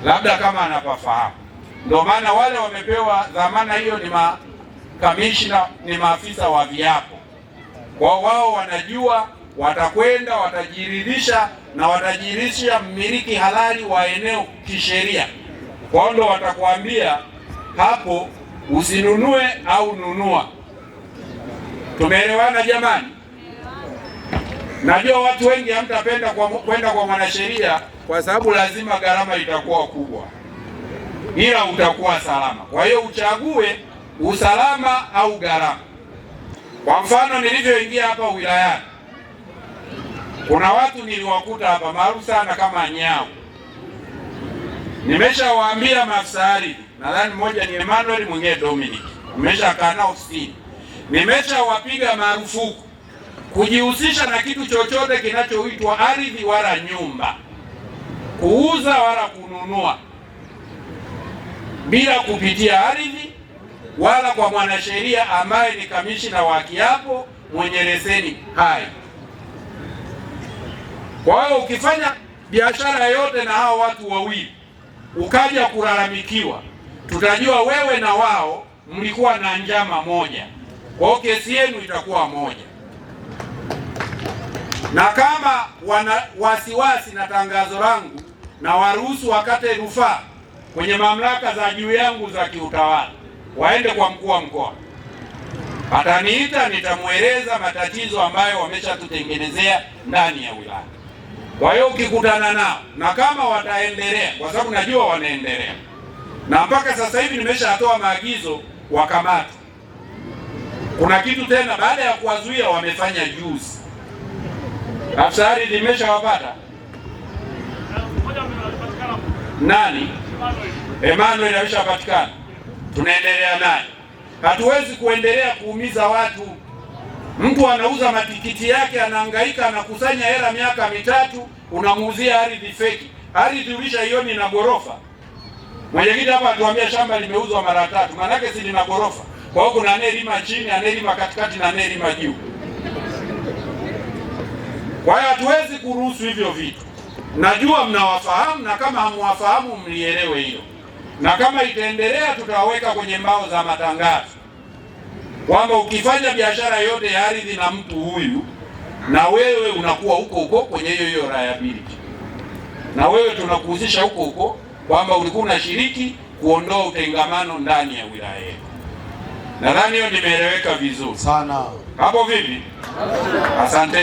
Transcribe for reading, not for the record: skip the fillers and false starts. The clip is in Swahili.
labda kama anapafahamu. Ndio maana wale wamepewa dhamana hiyo ni makamishna, ni maafisa wa viapo. Kwa wao wanajua, watakwenda watajiridhisha na watajiridhisha mmiliki halali wa eneo kisheria. Kwa ndo watakwambia hapo usinunue au nunua. Tumeelewana jamani? Najua watu wengi hamtapenda kwenda kwa mwanasheria kwa sababu lazima gharama itakuwa kubwa, ila utakuwa salama. Kwa hiyo uchague usalama au gharama. Kwa mfano, nilivyoingia hapa wilayani, kuna watu niliwakuta hapa maarufu sana kama Nyau. Nimeshawaambia maafisa ardhi, nadhani mmoja ni Emmanuel, mwingine Dominic, nimeshakaa nao ofisini, nimeshawapiga marufuku kujihusisha na kitu chochote kinachoitwa ardhi wala nyumba, kuuza wala kununua bila kupitia ardhi wala kwa mwanasheria ambaye ni kamishna wa kiapo mwenye leseni hai. Kwa hiyo ukifanya biashara yote na hao watu wawili ukaja kulalamikiwa, tutajua wewe na wao mlikuwa na njama moja. Kwa hiyo kesi yenu itakuwa moja, na kama wana wasiwasi na tangazo langu, na waruhusu wakate rufaa kwenye mamlaka za juu yangu za kiutawala, waende kwa mkuu wa mkoa. Ataniita, nitamweleza matatizo ambayo wameshatutengenezea ndani ya wilaya. Kwa hiyo ukikutana nao, na kama wataendelea, kwa sababu najua wanaendelea, na mpaka sasa hivi nimeshatoa maagizo wakamata. Kuna kitu tena baada ya kuwazuia wamefanya juzi, afisa ardhi nimeshawapata. Nani? Emmanuel ameshapatikana, tunaendelea naye. Hatuwezi kuendelea kuumiza watu. Mtu anauza matikiti yake, anahangaika, anakusanya hela miaka mitatu, unamuuzia ardhi feki. Ardhi ulishaioni na gorofa. Mwenyekiti hapa atuambia shamba limeuzwa mara 3, maana yake si lina gorofa. Kwa hiyo kuna anayelima chini, anayelima katikati na anayelima juu. Kwa hiyo hatuwezi kuruhusu hivyo vitu. Najua mnawafahamu, na kama hamwafahamu mlielewe hilo. Na kama itaendelea, tutawaweka kwenye mbao za matangazo kwamba ukifanya biashara yote ya ardhi na mtu huyu, na wewe unakuwa huko kwenye hiyo liability, na wewe tunakuhusisha huko kwamba ulikuwa unashiriki kuondoa utengamano ndani ya wilaya yetu. Nadhani hiyo nimeeleweka vizuri sana. Hapo vipi? Asante.